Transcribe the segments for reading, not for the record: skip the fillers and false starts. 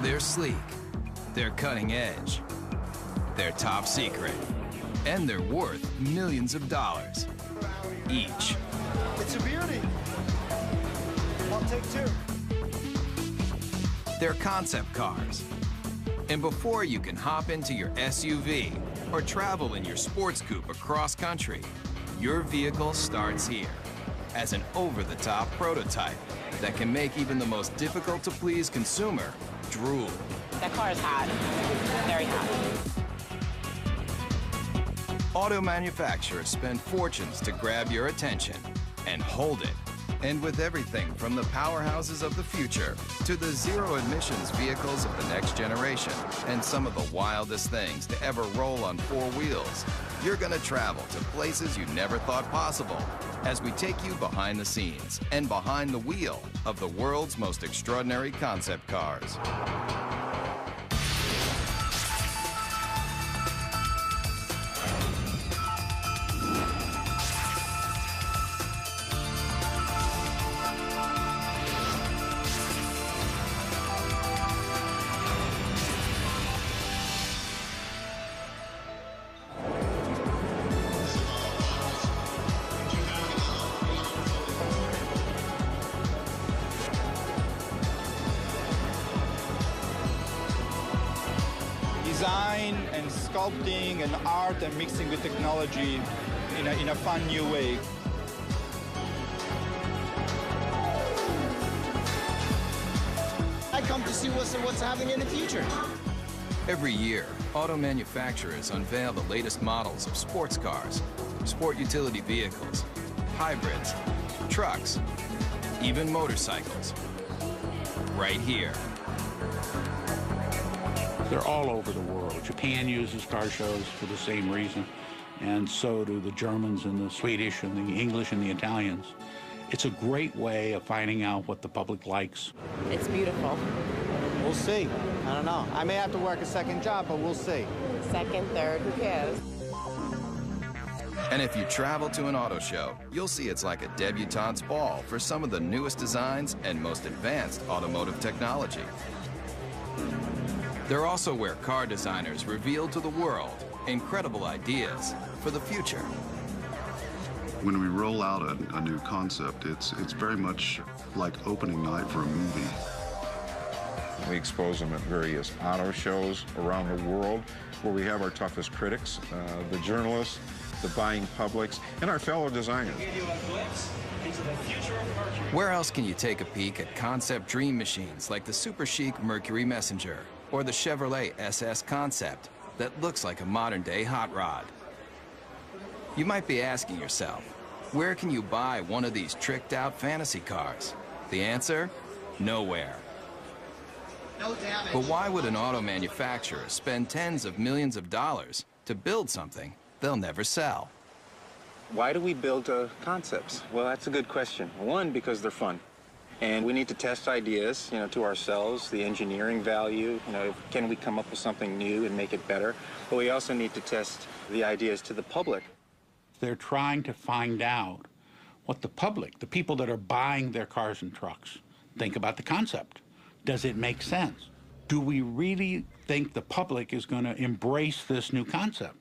They're sleek, they're cutting edge, they're top secret, and they're worth millions of dollars each. It's a beauty. I'll take two. They're concept cars. And before you can hop into your SUV or travel in your sports coupe across country, your vehicle starts here as an over-the-top prototype that can make even the most difficult-to-please consumer drool. That car is hot, very hot. Auto manufacturers spend fortunes to grab your attention and hold it. And with everything from the powerhouses of the future to the zero-emissions vehicles of the next generation and some of the wildest things to ever roll on four wheels, you're gonna travel to places you never thought possible as we take you behind the scenes and behind the wheel of the world's most extraordinary concept cars. Design and sculpting and art and mixing with technology in a fun new way. I come to see what's happening in the future. Every year, auto manufacturers unveil the latest models of sports cars, sport utility vehicles, hybrids, trucks, even motorcycles. Right here. They're all over the world. Japan uses car shows for the same reason, and so do the Germans and the Swedish and the English and the Italians. It's a great way of finding out what the public likes. It's beautiful. We'll see. I don't know. I may have to work a second job, but we'll see. Second, third, who cares? And if you travel to an auto show, you'll see it's like a debutante's ball for some of the newest designs and most advanced automotive technology. They're also where car designers reveal to the world incredible ideas for the future. When we roll out a new concept, it's very much like opening night for a movie. We expose them at various auto shows around the world where we have our toughest critics, the journalists, the buying publics, and our fellow designers. Where else can you take a peek at concept dream machines like the super chic Mercury Messenger or the Chevrolet SS Concept that looks like a modern-day hot rod? You might be asking yourself, where can you buy one of these tricked-out fantasy cars? The answer? Nowhere. No damage. But why would an auto manufacturer spend tens of millions of dollars to build something they'll never sell? Why do we build concepts? Well, that's a good question. One, because they're fun. And we need to test ideas, to ourselves, the engineering value, can we come up with something new and make it better? But we also need to test the ideas to the public. They're trying to find out what the public, the people that are buying their cars and trucks, think about the concept. Does it make sense? Do we really think the public is going to embrace this new concept?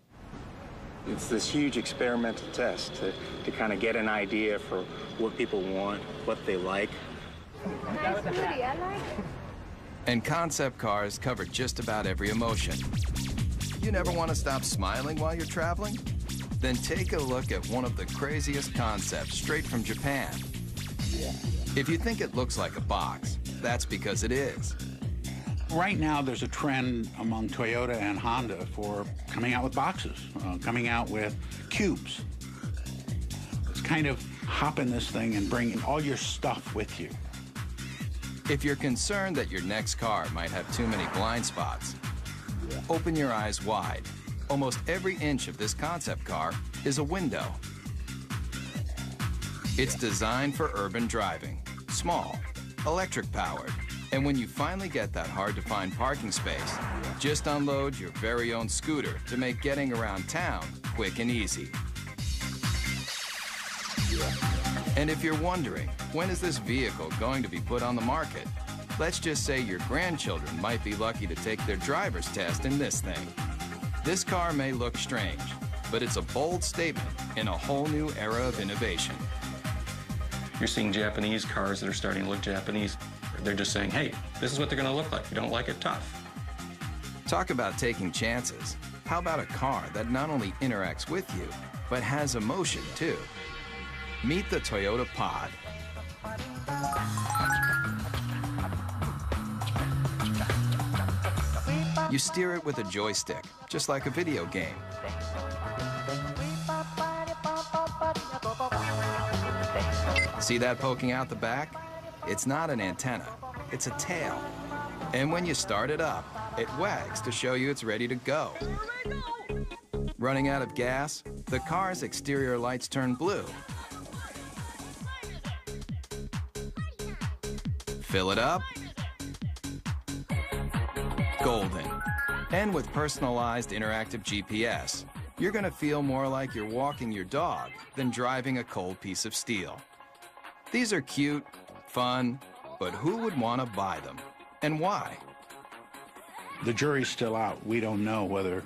It's this huge experimental test to kind of get an idea for what people want, what they like. Nice booty, I like it. And concept cars cover just about every emotion. You never want to stop smiling while you're traveling? Then take a look at one of the craziest concepts straight from Japan. If you think it looks like a box, that's because it is. Right now, there's a trend among Toyota and Honda for coming out with boxes, coming out with cubes. It's kind of hopping this thing and bringing all your stuff with you. If you're concerned that your next car might have too many blind spots, open your eyes wide. Almost every inch of this concept car is a window. It's designed for urban driving, small, electric-powered, And when you finally get that hard-to-find parking space, just unload your very own scooter to make getting around town quick and easy. And if you're wondering, when is this vehicle going to be put on the market? Let's just say your grandchildren might be lucky to take their driver's test in this thing. This car may look strange, but it's a bold statement in a whole new era of innovation. You're seeing Japanese cars that are starting to look Japanese. They're just saying, hey, this is what they're going to look like. You don't like it, tough. Talk about taking chances. How about a car that not only interacts with you, but has emotion too? Meet the Toyota Pod. You steer it with a joystick, just like a video game. See that poking out the back? It's not an antenna, it's a tail. And when you start it up, it wags to show you it's ready to go. Running out of gas, the car's exterior lights turn blue. Fill it up, golden. And with personalized interactive GPS, you're gonna feel more like you're walking your dog than driving a cold piece of steel. These are cute, fun, but who would want to buy them, and why? The jury's still out. We don't know whether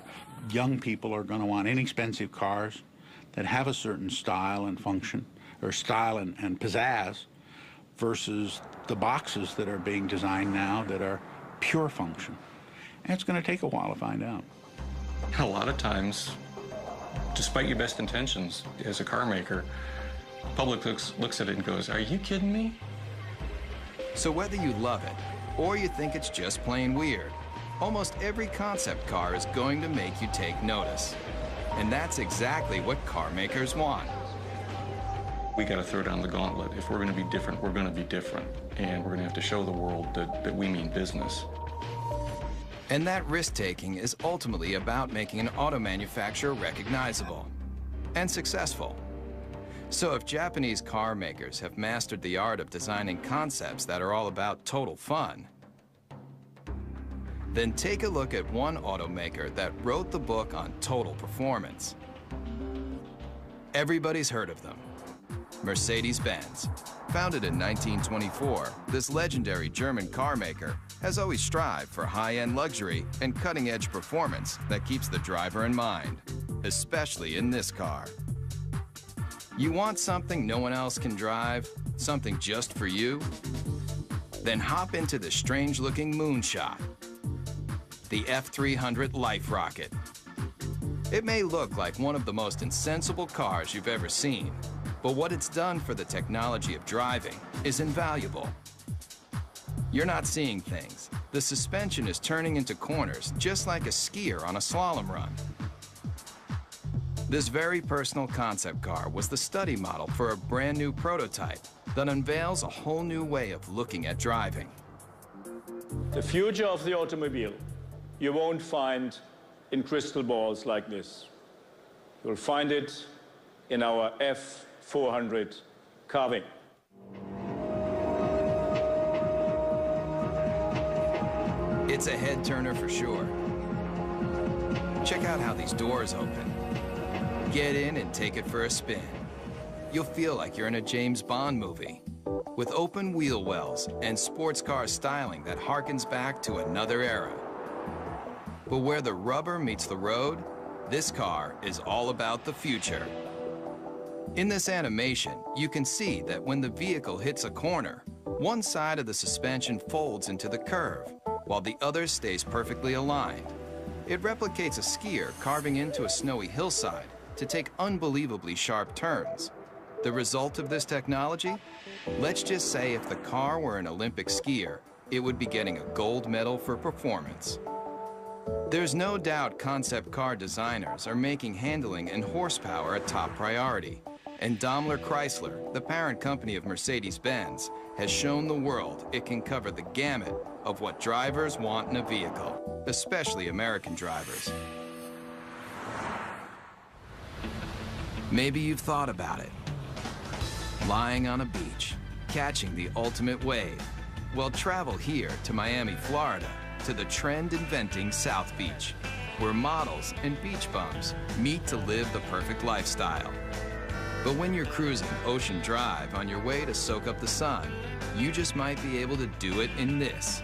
young people are going to want inexpensive cars that have a certain style and function, or style and pizzazz, versus the boxes that are being designed now that are pure function. And it's going to take a while to find out. A lot of times, despite your best intentions as a car maker, the public looks at it and goes, are you kidding me? So whether you love it or you think it's just plain weird, almost every concept car is going to make you take notice. And that's exactly what car makers want. We got to throw down the gauntlet. If we're going to be different, we're going to be different. And we're going to have to show the world that we mean business. And that risk-taking is ultimately about making an auto manufacturer recognizable and successful. So if Japanese car makers have mastered the art of designing concepts that are all about total fun, then take a look at one automaker that wrote the book on total performance. Everybody's heard of them. Mercedes-Benz. Founded in 1924, this legendary German car maker has always strived for high-end luxury and cutting-edge performance that keeps the driver in mind, especially in this car. You want something no one else can drive? Something just for you? Then hop into the strange-looking moonshot, the F300 Life Rocket. It may look like one of the most insensible cars you've ever seen, but what it's done for the technology of driving is invaluable. You're not seeing things. The suspension is turning into corners just like a skier on a slalom run. This very personal concept car was the study model for a brand new prototype that unveils a whole new way of looking at driving. The future of the automobile you won't find in crystal balls like this. You'll find it in our F400 carving. It's a head turner for sure. Check out how these doors open. Get in and take it for a spin. You'll feel like you're in a James Bond movie with open wheel wells and sports car styling that harkens back to another era. But where the rubber meets the road, this car is all about the future. In this animation, you can see that when the vehicle hits a corner, one side of the suspension folds into the curve, while the other stays perfectly aligned. It replicates a skier carving into a snowy hillside to take unbelievably sharp turns. The result of this technology? Let's just say if the car were an Olympic skier, it would be getting a gold medal for performance. There's no doubt concept car designers are making handling and horsepower a top priority. And Daimler Chrysler, the parent company of Mercedes-Benz, has shown the world it can cover the gamut of what drivers want in a vehicle, especially American drivers. Maybe you've thought about it. Lying on a beach, catching the ultimate wave, Well, travel here to Miami, Florida, to the trend-inventing South Beach, where models and beach bums meet to live the perfect lifestyle. But when you're cruising Ocean Drive on your way to soak up the sun, you just might be able to do it in this.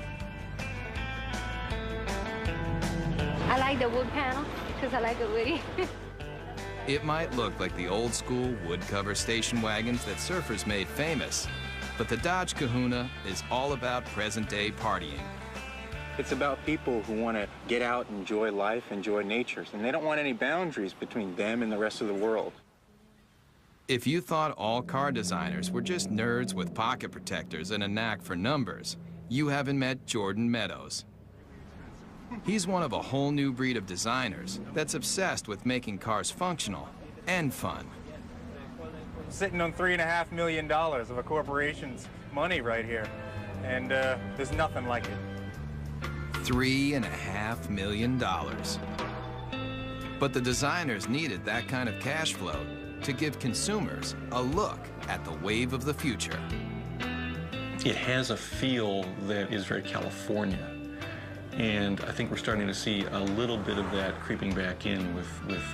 I like the wood panel because I like it woody. It might look like the old-school wood-cover station wagons that surfers made famous, but the Dodge Kahuna is all about present-day partying. It's about people who want to get out, enjoy life, enjoy nature, and they don't want any boundaries between them and the rest of the world. If you thought all car designers were just nerds with pocket protectors and a knack for numbers, you haven't met Jordan Meadows. He's one of a whole new breed of designers that's obsessed with making cars functional and fun. Sitting on $3.5 million of a corporation's money right here, and there's nothing like it. $3.5 million. But the designers needed that kind of cash flow to give consumers a look at the wave of the future. It has a feel that is very California. And I think we're starting to see a little bit of that creeping back in with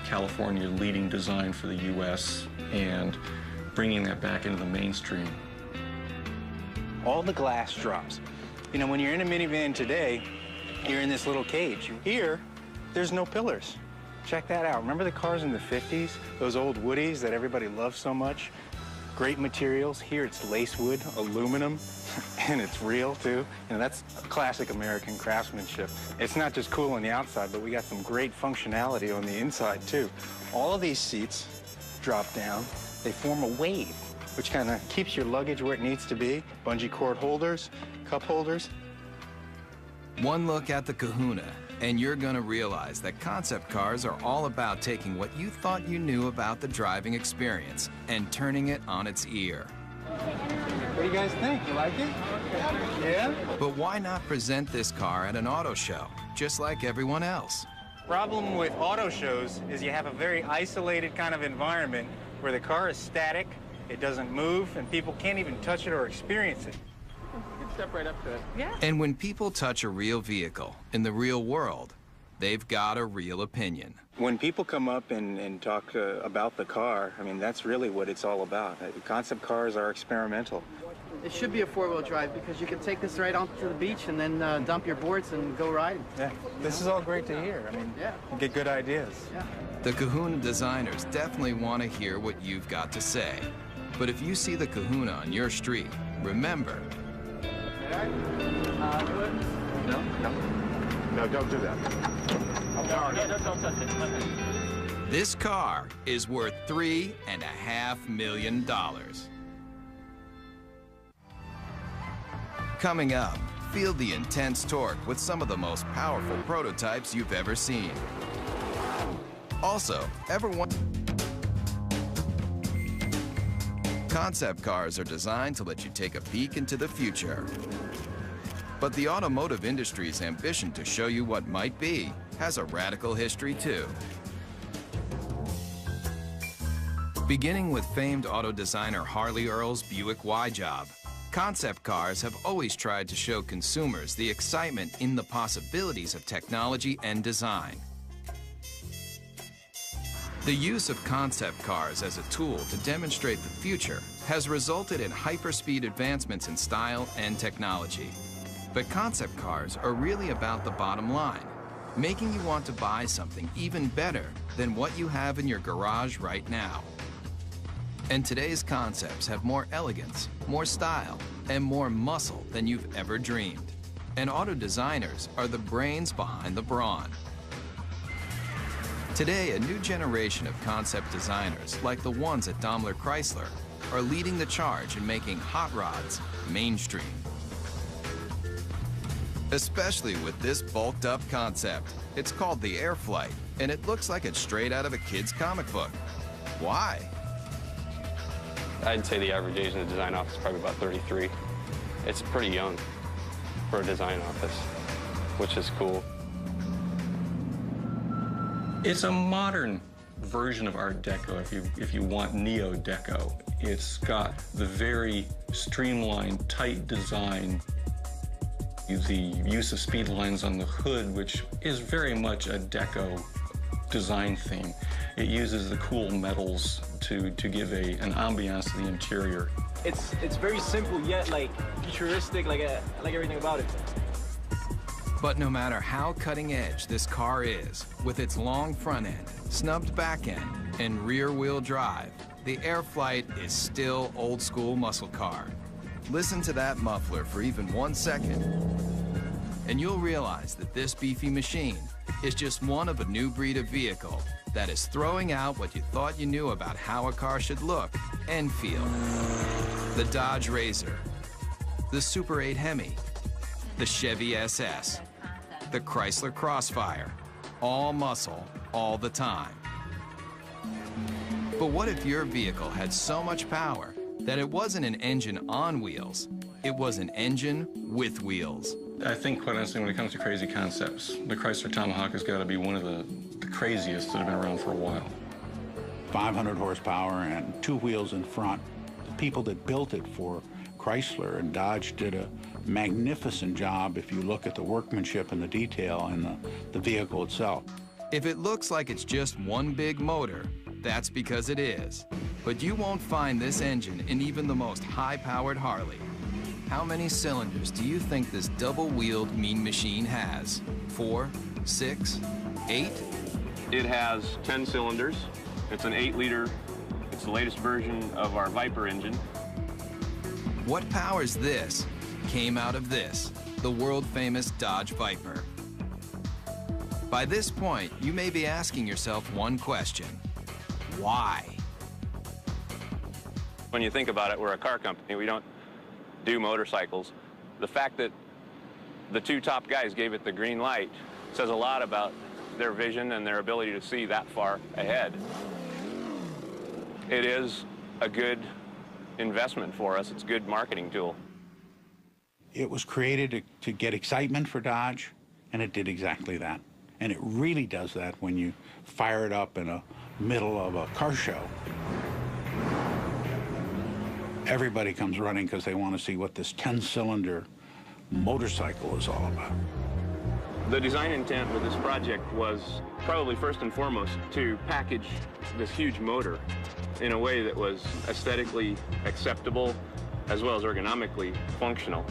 California leading design for the U.S. and bringing that back into the mainstream. All the glass drops. You know, when you're in a minivan today, you're in this little cage. Here, there's no pillars. Check that out. Remember the cars in the 50s? Those old Woodies that everybody loved so much? Great materials. Here it's lace wood, aluminum, and it's real too. You know, that's classic American craftsmanship. It's not just cool on the outside, but we got some great functionality on the inside too. All of these seats drop down. They form a wave, which kind of keeps your luggage where it needs to be. Bungee cord holders, cup holders. One look at the Kahuna, and you're gonna realize that concept cars are all about taking what you thought you knew about the driving experience and turning it on its ear. What do you guys think? You like it? Yeah? But why not present this car at an auto show, just like everyone else? Problem with auto shows is you have a very isolated kind of environment where the car is static, it doesn't move, and people can't even touch it or experience it. Step right up to it. Yeah. And when people touch a real vehicle in the real world, they've got a real opinion. When people come up and talk about the car, I mean, that's really what it's all about. Concept cars are experimental. It should be a four-wheel drive because you can take this right onto the beach and then dump your boards and go riding. Yeah, this is all great to hear. I mean, yeah, you get good ideas. Yeah. The Kahuna designers definitely want to hear what you've got to say. But if you see the Kahuna on your street, remember, No, don't do that. Don't touch it. this car is worth $3.5 million. Coming up, feel the intense torque with some of the most powerful prototypes you've ever seen. Also, concept cars are designed to let you take a peek into the future. But the automotive industry's ambition to show you what might be has a radical history too. Beginning with famed auto designer Harley Earl's Buick Y-Job, concept cars have always tried to show consumers the excitement in the possibilities of technology and design. The use of concept cars as a tool to demonstrate the future has resulted in hyperspeed advancements in style and technology. But concept cars are really about the bottom line, making you want to buy something even better than what you have in your garage right now. And today's concepts have more elegance, more style, and more muscle than you've ever dreamed. And auto designers are the brains behind the brawn. Today, a new generation of concept designers, like the ones at Daimler Chrysler, are leading the charge in making hot rods mainstream. Especially with this bulked up concept. It's called the Airflight, and it looks like it's straight out of a kid's comic book. Why? I'd say the average age in the design office is probably about 33. It's pretty young for a design office, which is cool. It's a modern version of Art Deco, if you want Neo-Deco. It's got the very streamlined, tight design The use of speed lines on the hood, which is very much a deco design theme. It uses the cool metals to give an ambiance to the interior. It's very simple yet like futuristic, like everything about it. But no matter how cutting edge this car is, with its long front end, snubbed back end, and rear wheel drive, the Airflight is still old school muscle car. Listen to that muffler for even 1 second, and you'll realize that this beefy machine is just one of a new breed of vehicle that is throwing out what you thought you knew about how a car should look and feel. The Dodge Razor, the Super 8 Hemi, the Chevy SS, the Chrysler Crossfire, all muscle, all the time. But what if your vehicle had so much power that it wasn't an engine on wheels, it was an engine with wheels? I think, quite honestly, when it comes to crazy concepts, the Chrysler Tomahawk has got to be one of the craziest that have been around for a while. 500 horsepower and 2 wheels in front. The people that built it for Chrysler and Dodge did a magnificent job if you look at the workmanship and the detail in the vehicle itself. If it looks like it's just one big motor, that's because it is. But you won't find this engine in even the most high-powered Harley. How many cylinders do you think this double-wheeled mean machine has? 4, 6, 8? It has 10 cylinders. It's an 8-liter. It's the latest version of our Viper engine. What powers this came out of this, the world-famous Dodge Viper. By this point, you may be asking yourself one question: why? When you think about it, we're a car company. We don't do motorcycles. The fact that the 2 top guys gave it the green light says a lot about their vision and their ability to see that far ahead. It is a good investment for us. It's a good marketing tool. It was created to get excitement for Dodge, and it did exactly that. And it really does that when you fire it up in the middle of a car show. Everybody comes running because they want to see what this 10-cylinder motorcycle is all about. The design intent with this project was probably first and foremost to package this huge motor in a way that was aesthetically acceptable as well as ergonomically functional.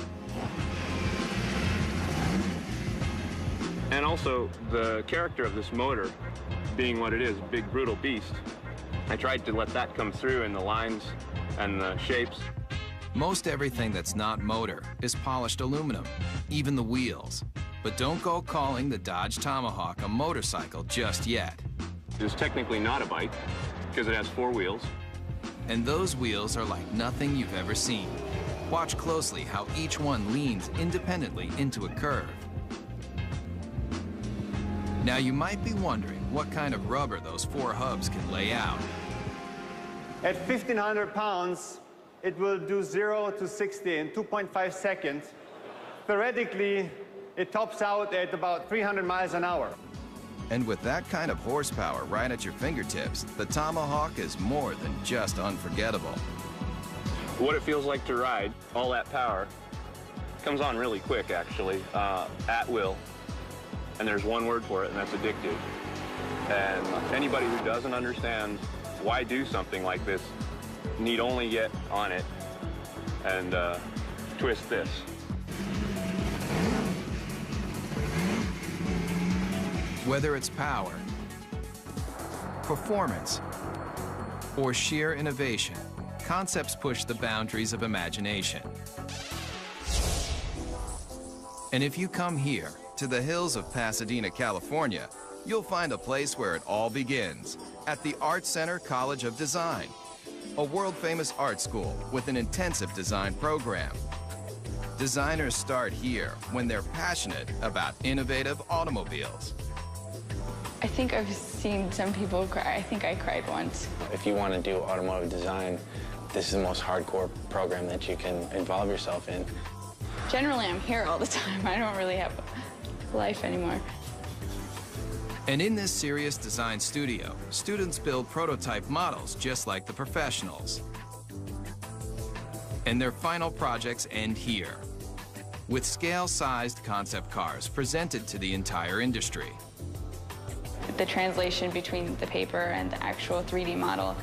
And also the character of this motor being what it is, a big brutal beast. I tried to let that come through in the lines and the shapes. Most everything that's not motor is polished aluminum, even the wheels. But don't go calling the Dodge Tomahawk a motorcycle just yet. It's technically not a bike because it has 4 wheels. And those wheels are like nothing you've ever seen. Watch closely how each one leans independently into a curve. Now you might be wondering what kind of rubber those 4 hubs can lay out. At 1,500 pounds, it will do 0 to 60 in 2.5 seconds. Theoretically, it tops out at about 300 miles an hour. And with that kind of horsepower right at your fingertips, the Tomahawk is more than just unforgettable. What it feels like to ride, all that power, comes on really quick, actually, at will. And there's one word for it, and that's addictive. And anybody who doesn't understand why do something like this need only get on it and twist this. Whether it's power, performance, or sheer innovation, concepts push the boundaries of imagination. And if you come here, to the hills of Pasadena, California, you'll find a place where it all begins, at the Art Center College of Design, a world-famous art school with an intensive design program. Designers start here when they're passionate about innovative automobiles. I think I've seen some people cry. I think I cried once. If you want to do automotive design, this is the most hardcore program that you can involve yourself in. Generally, I'm here all the time. I don't really have a life anymore. And in this serious design studio, students build prototype models just like the professionals. And their final projects end here. with scale-sized concept cars presented to the entire industry. The translation between the paper and the actual 3D model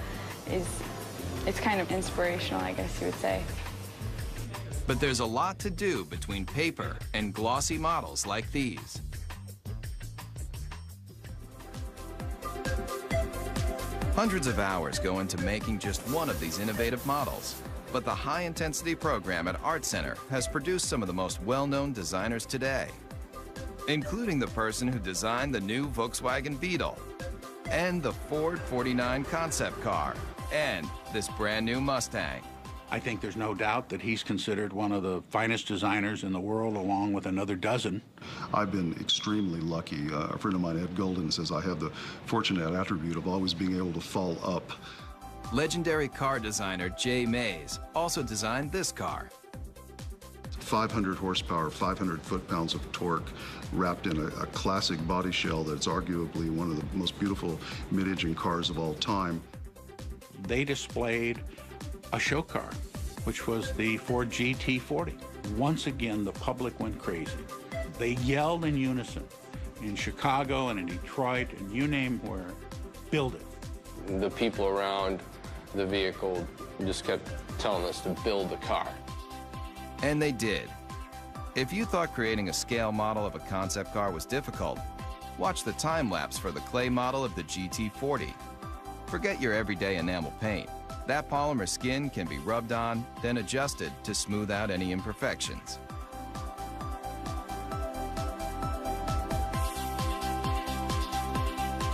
it's kind of inspirational, I guess you would say. But there's a lot to do between paper and glossy models like these. Hundreds of hours go into making just one of these innovative models. But the high-intensity program at Art Center has produced some of the most well-known designers today, including the person who designed the new Volkswagen Beetle, and the Ford 49 concept car, and this brand new Mustang. I think there's no doubt that he's considered one of the finest designers in the world, along with another dozen. I've been extremely lucky. A friend of mine, Ed Golden, says I have the fortunate attribute of always being able to fall up. Legendary car designer Jay Mays also designed this car. 500 horsepower, 500 foot-pounds of torque, wrapped in a classic body shell that's arguably one of the most beautiful mid-engine cars of all time. They displayed a show car, which was the Ford GT40. Once again, the public went crazy. They yelled in unison in Chicago and in Detroit and you name where, build it. The people around the vehicle just kept telling us to build the car. And they did. If you thought creating a scale model of a concept car was difficult, watch the time-lapse for the clay model of the GT40. Forget your everyday enamel paint. That polymer skin can be rubbed on, then adjusted to smooth out any imperfections.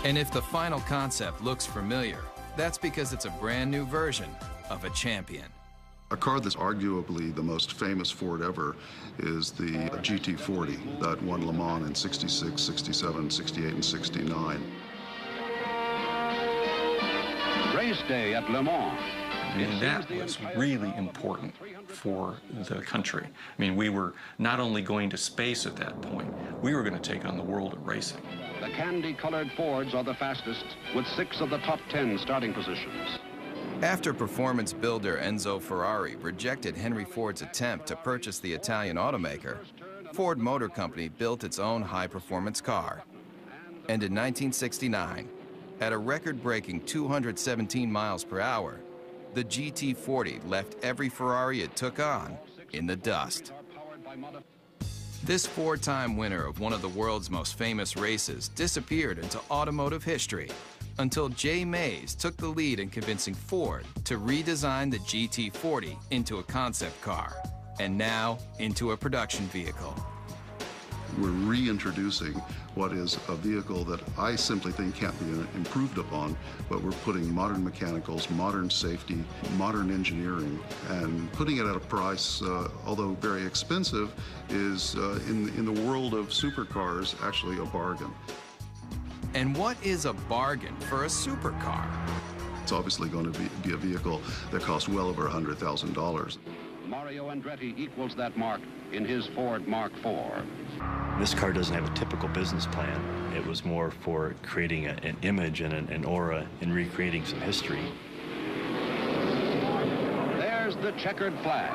And if the final concept looks familiar, that's because it's a brand new version of a champion. A car that's arguably the most famous Ford ever is the GT40 that won Le Mans in 66, 67, 68, and 69. Race day at Le Mans. And that was really important for the country. I mean, we were not only going to space at that point, we were going to take on the world of racing. The candy-colored Fords are the fastest, with 6 of the top 10 starting positions. After performance builder Enzo Ferrari rejected Henry Ford's attempt to purchase the Italian automaker, Ford Motor Company built its own high-performance car. And in 1969, at a record-breaking 217 miles per hour, the GT40 left every Ferrari it took on in the dust. This 4-time winner of one of the world's most famous races disappeared into automotive history until Jay Mays took the lead in convincing Ford to redesign the GT40 into a concept car, and now into a production vehicle. We're reintroducing what is a vehicle that I simply think can't be improved upon, but we're putting modern mechanicals, modern safety, modern engineering, and putting it at a price, although very expensive, is in the world of supercars actually a bargain. And what is a bargain for a supercar? It's obviously going to be a vehicle that costs well over $100,000. Mario Andretti equals that mark in his Ford Mark IV. This car doesn't have a typical business plan. It was more for creating an image and an aura and recreating some history. There's the checkered flag.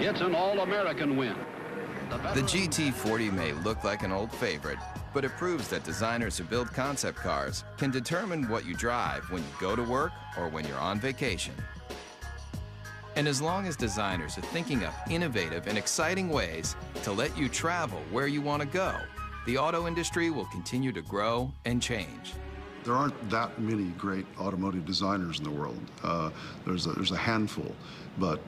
It's an all-American win. The GT40 may look like an old favorite, but it proves that designers who build concept cars can determine what you drive when you go to work or when you're on vacation. And as long as designers are thinking up innovative and exciting ways to let you travel where you want to go, the auto industry will continue to grow and change. There aren't that many great automotive designers in the world. There's a handful, but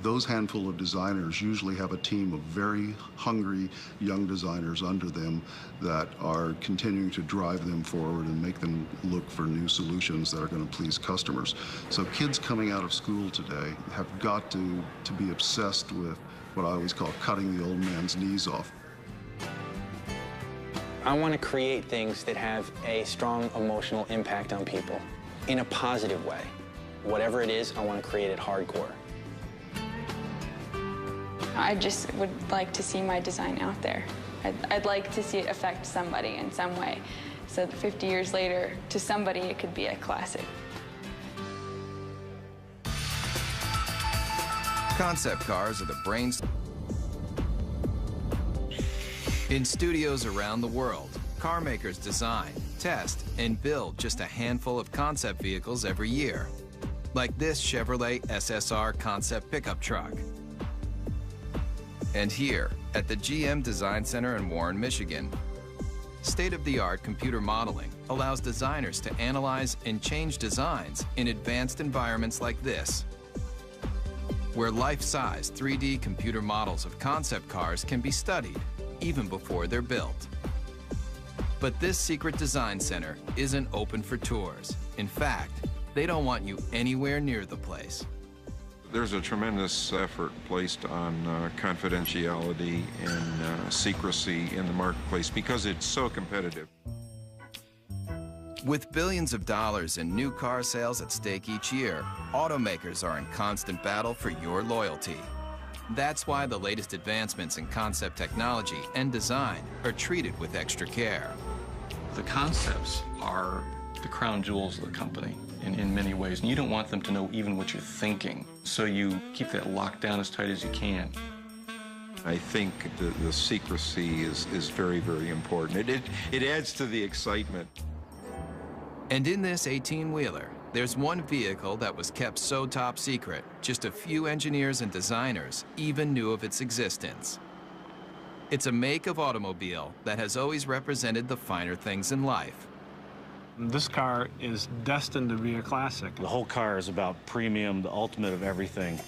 those handful of designers usually have a team of very hungry young designers under them that are continuing to drive them forward and make them look for new solutions that are going to please customers. So kids coming out of school today have got to be obsessed with what I always call cutting the old man's knees off. I want to create things that have a strong emotional impact on people in a positive way. Whatever it is, I want to create it hardcore. I just would like to see my design out there. I'd like to see it affect somebody in some way, so that 50 years later, to somebody, it could be a classic. Concept cars are the brains. In studios around the world, car makers design, test, and build just a handful of concept vehicles every year, like this Chevrolet SSR concept pickup truck. And here, at the GM Design Center in Warren, Michigan, state-of-the-art computer modeling allows designers to analyze and change designs in advanced environments like this, where life-size 3D computer models of concept cars can be studied even before they're built. But this secret design center isn't open for tours. In fact, they don't want you anywhere near the place. There's a tremendous effort placed on confidentiality and secrecy in the marketplace because it's so competitive. With billions of dollars in new car sales at stake each year, automakers are in constant battle for your loyalty. That's why the latest advancements in concept technology and design are treated with extra care. The concepts are the crown jewels of the company in many ways, and you don't want them to know even what you're thinking, so you keep that locked down as tight as you can. I think the secrecy is very, very important. It adds to the excitement. And in this 18-wheeler, there's one vehicle that was kept so top secret, just a few engineers and designers even knew of its existence. It's a make of automobile that has always represented the finer things in life. This car is destined to be a classic. The whole car is about premium, the ultimate of everything.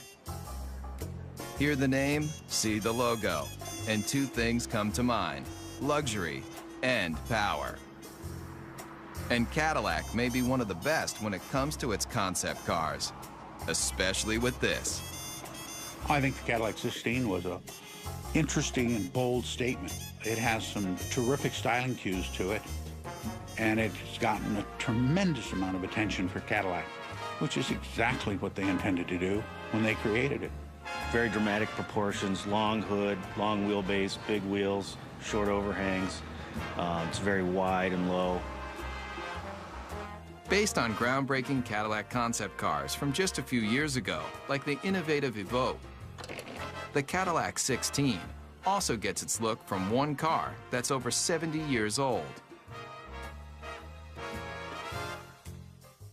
Hear the name, see the logo, and two things come to mind: luxury and power. And Cadillac may be one of the best when it comes to its concept cars, especially with this. I think the Cadillac 16 was a interesting and bold statement. It has some terrific styling cues to it, and it's gotten a tremendous amount of attention for Cadillac, which is exactly what they intended to do when they created it. Very dramatic proportions, long hood, long wheelbase, big wheels, short overhangs. It's very wide and low. Based on groundbreaking Cadillac concept cars from just a few years ago, like the innovative Evoque, the Cadillac 16 also gets its look from one car that's over 70 years old.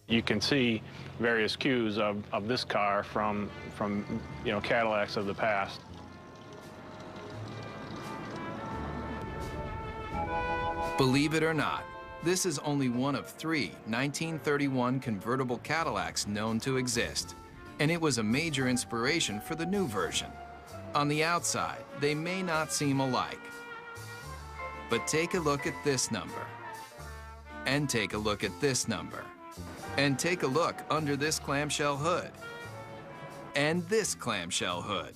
You can see various cues of this car from Cadillacs of the past. Believe it or not, this is only one of 3 1931 convertible Cadillacs known to exist, and it was a major inspiration for the new version. On the outside, they may not seem alike, but take a look at this number, and take a look at this number, and take a look under this clamshell hood, and this clamshell hood,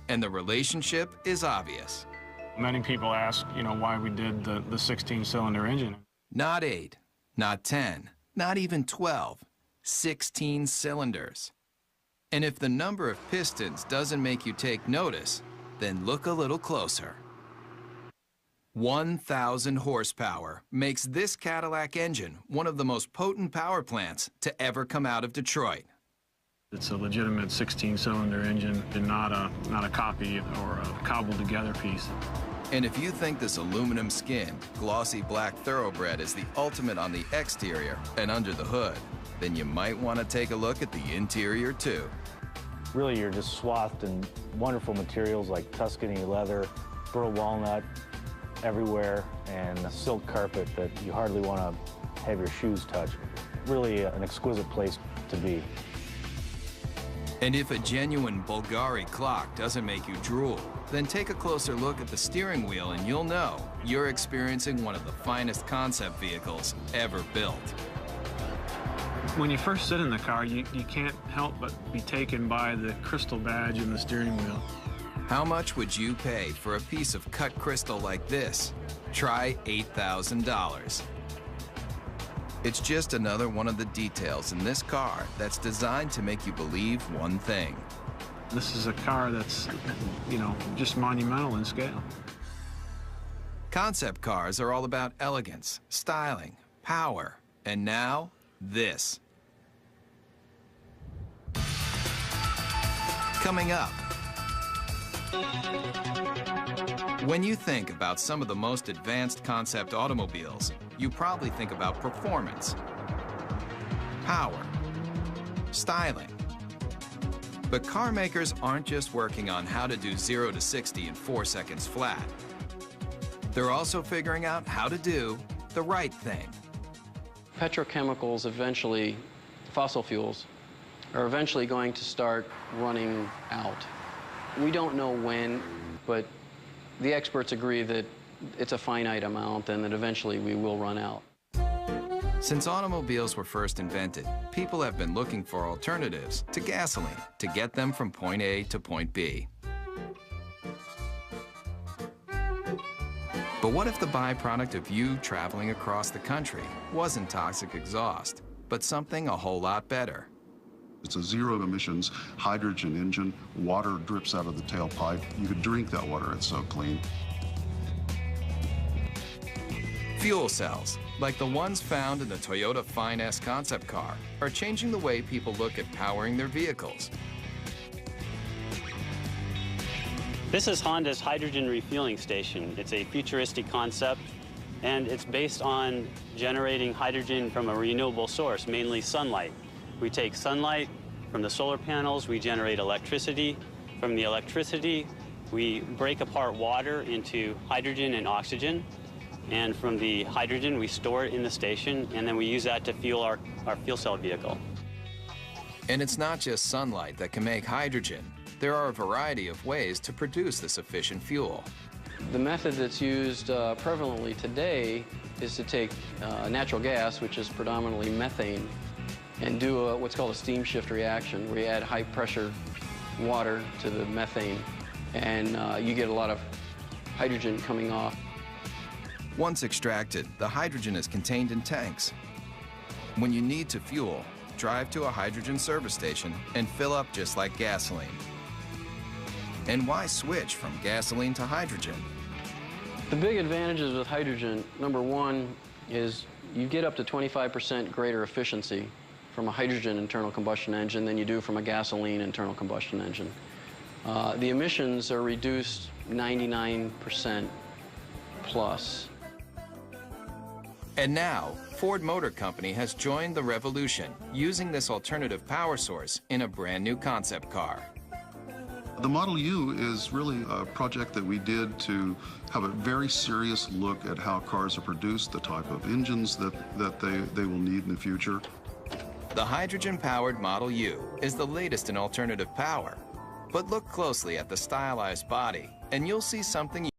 and the relationship is obvious. Many people ask, why we did the 16-cylinder engine. Not 8, not 10, not even 12, 16 cylinders. And if the number of pistons doesn't make you take notice, then look a little closer. 1,000 horsepower makes this Cadillac engine one of the most potent power plants to ever come out of Detroit. It's a legitimate 16-cylinder engine and not a copy or a cobbled-together piece. And if you think this aluminum skin, glossy black thoroughbred is the ultimate on the exterior and under the hood, then you might want to take a look at the interior too. Really, you're just swathed in wonderful materials like Tuscany leather, burl walnut everywhere, and a silk carpet that you hardly want to have your shoes touch. Really an exquisite place to be. And if a genuine Bulgari clock doesn't make you drool, then take a closer look at the steering wheel and you'll know you're experiencing one of the finest concept vehicles ever built. When you first sit in the car, you can't help but be taken by the crystal badge in the steering wheel. How much would you pay for a piece of cut crystal like this? Try $8,000. It's just another one of the details in this car that's designed to make you believe one thing. This is a car that's, just monumental in scale. Concept cars are all about elegance, styling, power, and now, this. Coming up, when you think about some of the most advanced concept automobiles, you probably think about performance, power, styling. But car makers aren't just working on how to do 0 to 60 in 4 seconds flat. They're also figuring out how to do the right thing. Petrochemicals eventually, fossil fuels, are eventually going to start running out. We don't know when, but the experts agree that it's a finite amount and that eventually we will run out. Since automobiles were first invented, people have been looking for alternatives to gasoline to get them from point A to point B. But what if the byproduct of you traveling across the country wasn't toxic exhaust, but something a whole lot better? It's a zero emissions hydrogen engine. Water drips out of the tailpipe. You could drink that water, it's so clean. Fuel cells, like the ones found in the Toyota Fine S concept car, are changing the way people look at powering their vehicles. This is Honda's hydrogen refueling station. It's a futuristic concept, and it's based on generating hydrogen from a renewable source, mainly sunlight. We take sunlight from the solar panels, we generate electricity. From the electricity, we break apart water into hydrogen and oxygen. And from the hydrogen, we store it in the station, and then we use that to fuel our fuel cell vehicle. And it's not just sunlight that can make hydrogen. There are a variety of ways to produce this efficient fuel. The method that's used prevalently today is to take natural gas, which is predominantly methane, and do what's called a steam shift reaction, where you add high-pressure water to the methane, and you get a lot of hydrogen coming off. Once extracted, the hydrogen is contained in tanks. When you need to fuel, drive to a hydrogen service station and fill up just like gasoline. And why switch from gasoline to hydrogen? The big advantages with hydrogen, number one, is you get up to 25% greater efficiency from a hydrogen internal combustion engine than you do from a gasoline internal combustion engine. The emissions are reduced 99% plus. And now, Ford Motor Company has joined the revolution, using this alternative power source in a brand new concept car. The Model U is really a project that we did to have a very serious look at how cars are produced, the type of engines that they will need in the future. The hydrogen-powered Model U is the latest in alternative power. But look closely at the stylized body, and you'll see something